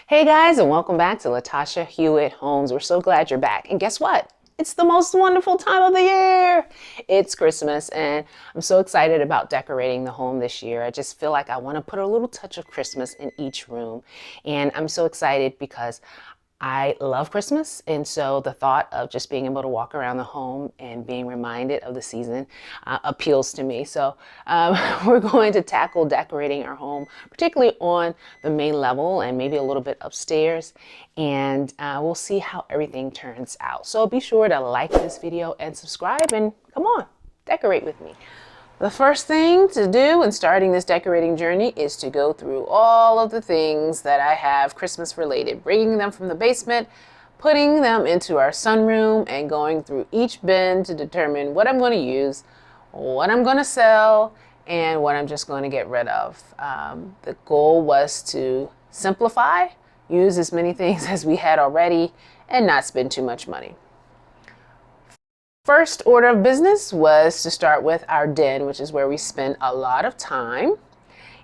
Hey guys, and welcome back to Latasha Hewitt Homes. We're so glad you're back. And guess what? It's the most wonderful time of the year. It's Christmas, and I'm so excited about decorating the home this year. I just feel like I want to put a little touch of Christmas in each room. And I'm so excited because I love Christmas, and so the thought of just being able to walk around the home and being reminded of the season appeals to me. So we're going to tackle decorating our home, particularly on the main level and maybe a little bit upstairs, and we'll see how everything turns out. So be sure to like this video and subscribe, and come on, decorate with me. The first thing to do in starting this decorating journey is to go through all of the things that I have Christmas related, bringing them from the basement, putting them into our sunroom, and going through each bin to determine what I'm going to use, what I'm going to sell, and what I'm just going to get rid of. The goal was to simplify, use as many things as we had already, and not spend too much money. First order of business was to start with our den, which is where we spend a lot of time.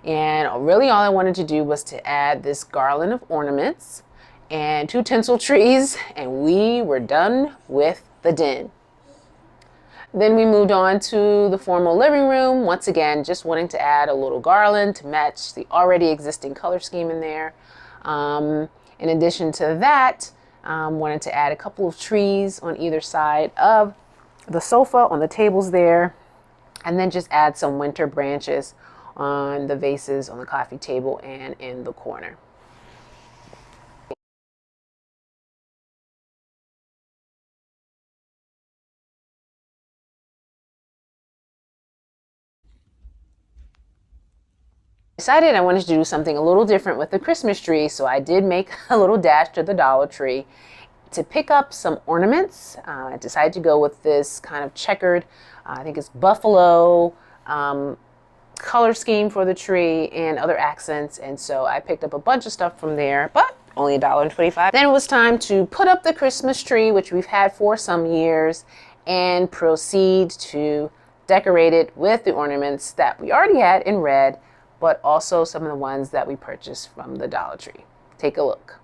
And really all I wanted to do was to add this garland of ornaments and 2 tinsel trees, and we were done with the den. Then we moved on to the formal living room, once again just wanting to add a little garland to match the already existing color scheme in there. In addition to that, wanted to add a couple of trees on either side of the sofa, on the tables there, and then just add some winter branches on the vases on the coffee table and in the corner. Decided I wanted to do something a little different with the Christmas tree, so I did make a little dash to the Dollar Tree to pick up some ornaments. I decided to go with this kind of checkered, I think it's buffalo color scheme for the tree and other accents, and so I picked up a bunch of stuff from there, but only $1.25. Then it was time to put up the Christmas tree, which we've had for some years, and proceed to decorate it with the ornaments that we already had in red, but also some of the ones that we purchased from the Dollar Tree. Take a look.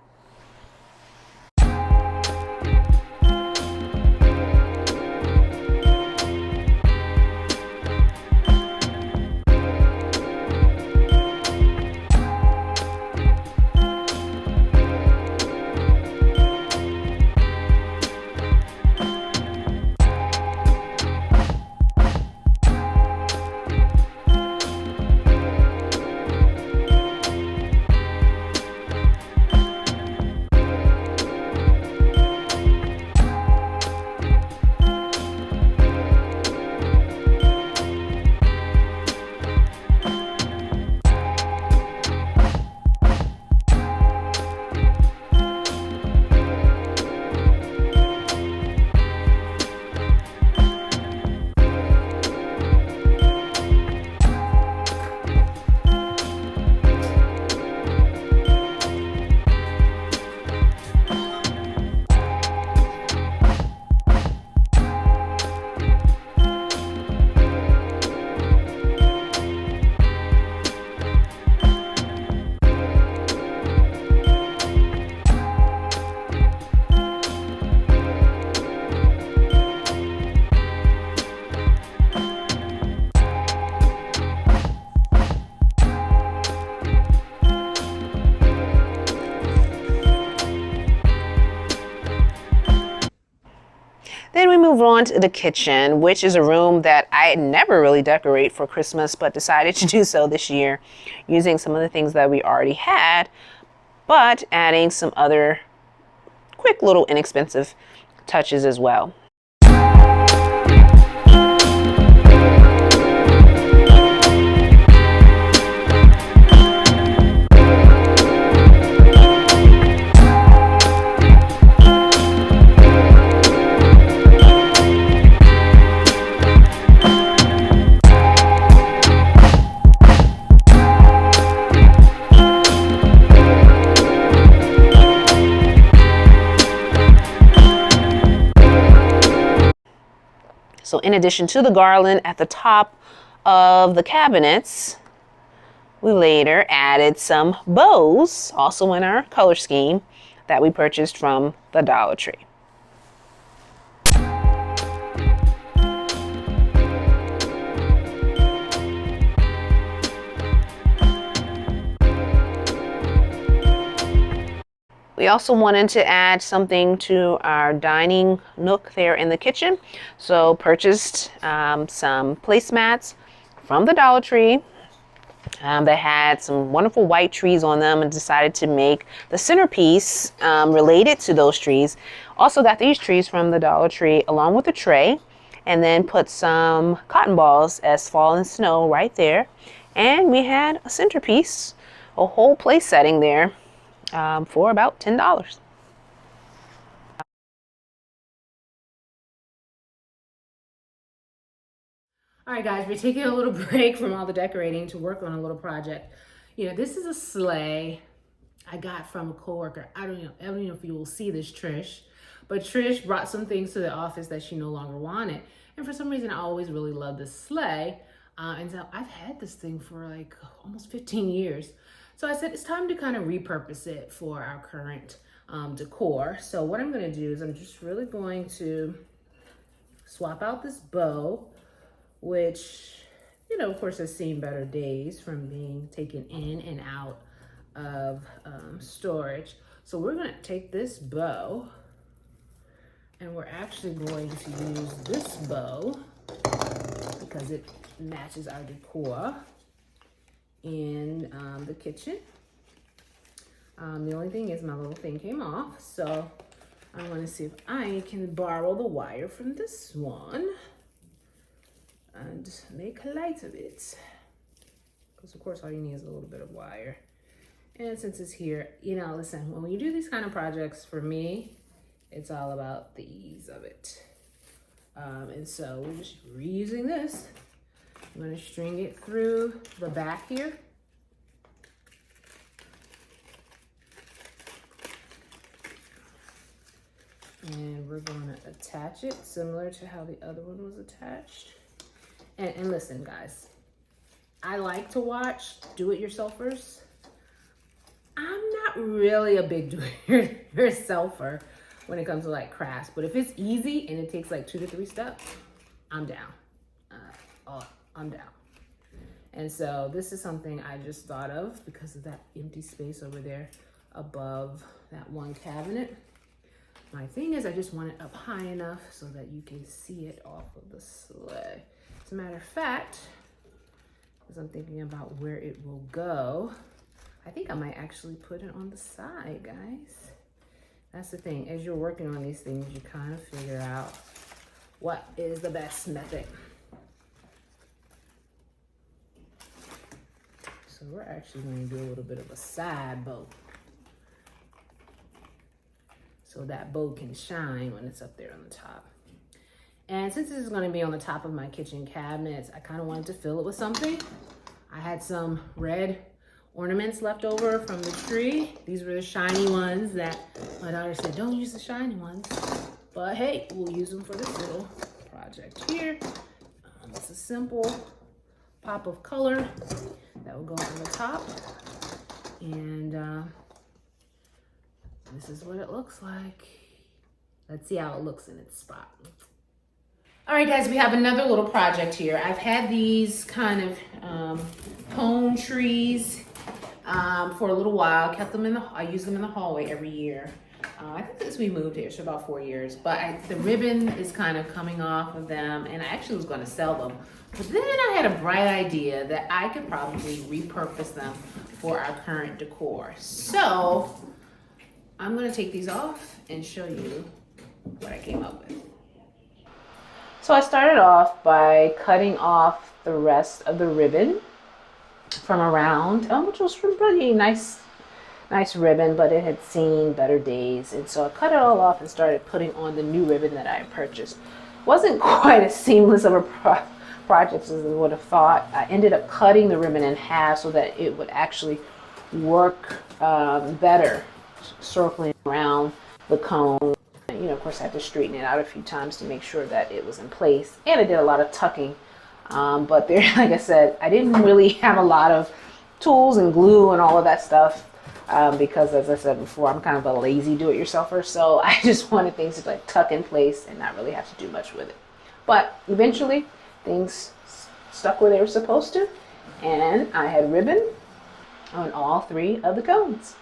Then we move on to the kitchen, which is a room that I never really decorate for Christmas, but decided to do so this year using some of the things that we already had, but adding some other quick little inexpensive touches as well. So in addition to the garland at the top of the cabinets, We later added some bows, also in our color scheme, that we purchased from the Dollar Tree. We also wanted to add something to our dining nook there in the kitchen, so purchased some placemats from the Dollar Tree. They had some wonderful white trees on them and decided to make the centerpiece related to those trees. Also got these trees from the Dollar Tree along with a tray, and then put some cotton balls as fallen snow right there. And we had a centerpiece, a whole place setting there for about $10. All right, guys, we're taking a little break from all the decorating to work on a little project. You know, this is a sleigh I got from a coworker. I don't know if you will see this, Trish, but Trish brought some things to the office that she no longer wanted. And for some reason, I always really loved this sleigh. And so I've had this thing for like almost 15 years. So I said, it's time to kind of repurpose it for our current decor. So what I'm going to do is I'm just really going to swap out this bow, which, you know, of course, has seen better days from being taken in and out of storage. So we're going to take this bow, and we're actually going to use this bow because it matches our decor in the kitchen. The only thing is my little thing came off, so I want to see if I can borrow the wire from this one and make light of it, because of course all you need is a little bit of wire. And since it's here, you know, listen, when you do these kind of projects, for me, it's all about the ease of it. And so we're just reusing this. I'm going to string it through the back here. And we're going to attach it similar to how the other one was attached. And listen, guys, I like to watch do-it-yourselfers. I'm not really a big do-it-yourselfer when it comes to like crafts, but if it's easy and it takes like 2 to 3 steps, I'm down. I'm down. And so this is something I just thought of because of that empty space over there above that one cabinet. My thing is, I just want it up high enough so that you can see it off of the sleigh. As a matter of fact, as I'm thinking about where it will go, I think I might actually put it on the side, guys. That's the thing. As you're working on these things, you kind of figure out what is the best method. So we're actually going to do a little bit of a side bow, so that bow can shine when it's up there on the top. And since this is going to be on the top of my kitchen cabinets, I kind of wanted to fill it with something. I had some red ornaments left over from the tree. These were the shiny ones that my daughter said, don't use the shiny ones. But hey, we'll use them for this little project here. It's a simple pop of color that will go on the top. And this is what it looks like. Let's see how it looks in its spot. All right, guys, we have another little project here. I've had these kind of cone trees for a little while. Kept them I use them in the hallway every year. I think since we moved here, so about 4 years. But the ribbon is kind of coming off of them, and I actually was going to sell them. But then I had a bright idea that I could probably repurpose them for our current decor. So I'm going to take these off and show you what I came up with. So I started off by cutting off the rest of the ribbon from around, which was pretty nice ribbon, but it had seen better days. And so I cut it all off and started putting on the new ribbon that I had purchased. Wasn't quite as seamless of a project as I would have thought. I ended up cutting the ribbon in half so that it would actually work better, circling around the cone. You know, of course, I had to straighten it out a few times to make sure that it was in place. And I did a lot of tucking. But there, like I said, I didn't really have a lot of tools and glue and all of that stuff. Because as I said before, I'm kind of a lazy do-it-yourselfer, so I just wanted things to like tuck in place and not really have to do much with it. But eventually, things stuck where they were supposed to, and I had ribbon on all 3 of the cones.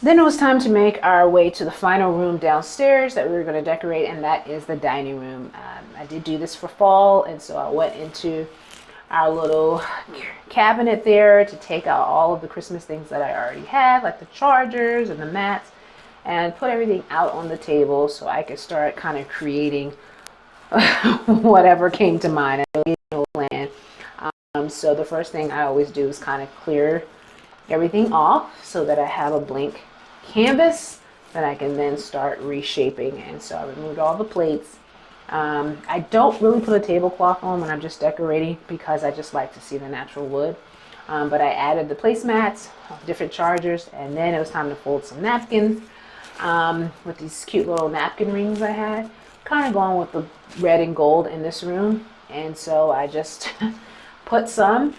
Then it was time to make our way to the final room downstairs that we were going to decorate, and that is the dining room. I did do this for fall, and so I went into our little cabinet there to take out all of the Christmas things that I already had, like the chargers and the mats, and put everything out on the table so I could start kind of creating whatever came to mind. I really had no plan. So the first thing I always do is kind of clear everything off so that I have a blank canvas that I can then start reshaping. And so I removed all the plates. I don't really put a tablecloth on when I'm just decorating because I just like to see the natural wood. But I added the placemats, different chargers, and then it was time to fold some napkins with these cute little napkin rings I had. Kind of going with the red and gold in this room. And so I just put some,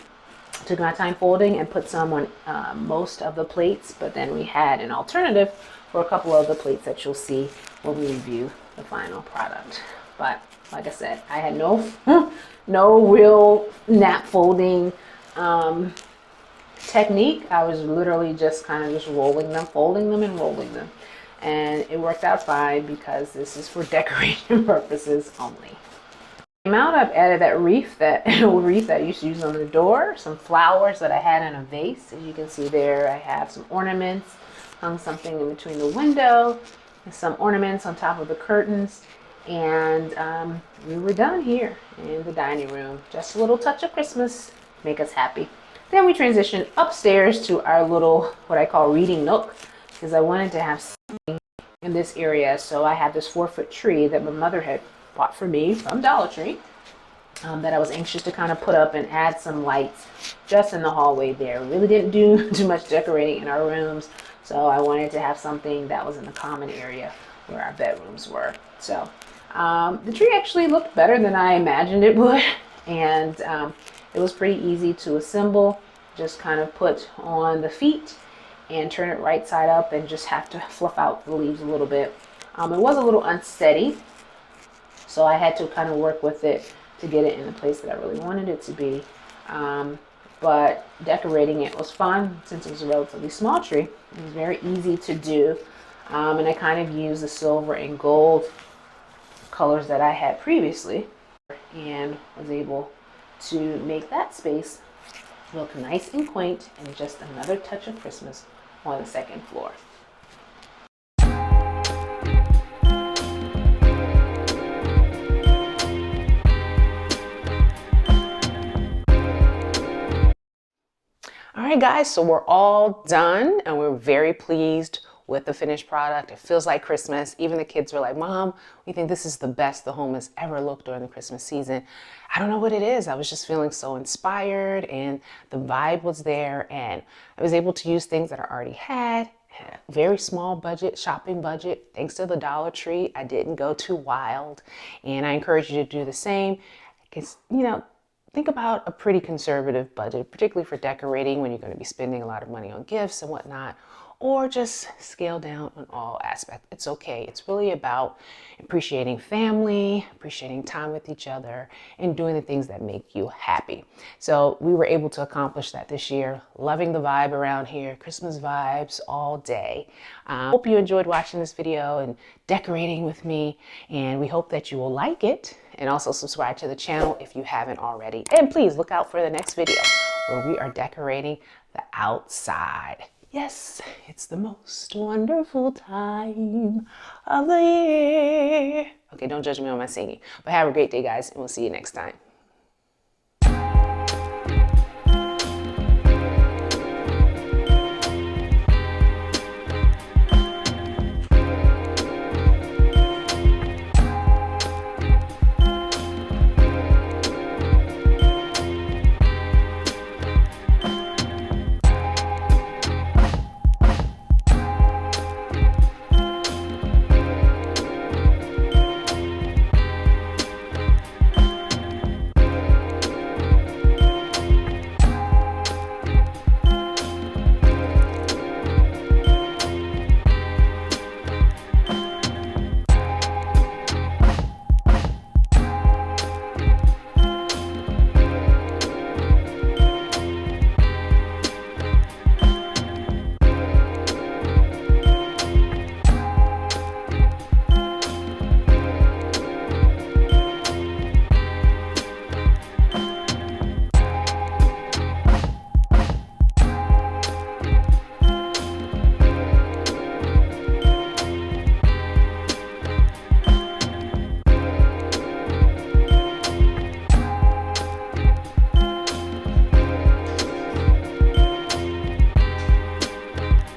took my time folding and put some on most of the plates, but then we had an alternative for a couple of the plates that you'll see when we review the final product. But like I said, I had no real nap folding technique. I was literally just kind of just rolling them, folding them and rolling them, and it worked out fine because this is for decoration purposes only. Out, I've added that wreath that I used to use on the door, some flowers that I had in a vase. As you can see there, I have some ornaments, hung something in between the window, and some ornaments on top of the curtains, and we were done here in the dining room. Just a little touch of Christmas, make us happy. Then we transitioned upstairs to our little, what I call reading nook, because I wanted to have something in this area. So I had this 4-foot tree that my mother had bought for me from Dollar Tree that I was anxious to kind of put up and add some lights just in the hallway there. We really didn't do too much decorating in our rooms, so I wanted to have something that was in the common area where our bedrooms were. So the tree actually looked better than I imagined it would, and it was pretty easy to assemble. Just kind of put on the feet and turn it right side up and just have to fluff out the leaves a little bit. It was a little unsteady, so I had to kind of work with it to get it in the place that I really wanted it to be. But decorating it was fun since it was a relatively small tree. It was very easy to do. And I kind of used the silver and gold colors that I had previously and was able to make that space look nice and quaint and just another touch of Christmas on the second floor. All right, guys, so we're all done and we're very pleased with the finished product. It feels like Christmas. Even the kids were like, Mom, we think this is the best the home has ever looked during the Christmas season. I don't know what it is. I was just feeling so inspired and the vibe was there, and I was able to use things that I already had. Very small budget, shopping budget. Thanks to the Dollar Tree, I didn't go too wild, and I encourage you to do the same. Because, think about a pretty conservative budget, particularly for decorating when you're going to be spending a lot of money on gifts and whatnot. or just scale down on all aspects. It's okay. It's really about appreciating family, appreciating time with each other, and doing the things that make you happy. So we were able to accomplish that this year. Loving the vibe around here, Christmas vibes all day. Hope you enjoyed watching this video and decorating with me, and we hope that you will like it, and also subscribe to the channel if you haven't already. And please look out for the next video where we are decorating the outside. Yes, it's the most wonderful time of the year. Okay, don't judge me on my singing, but have a great day, guys, and we'll see you next time.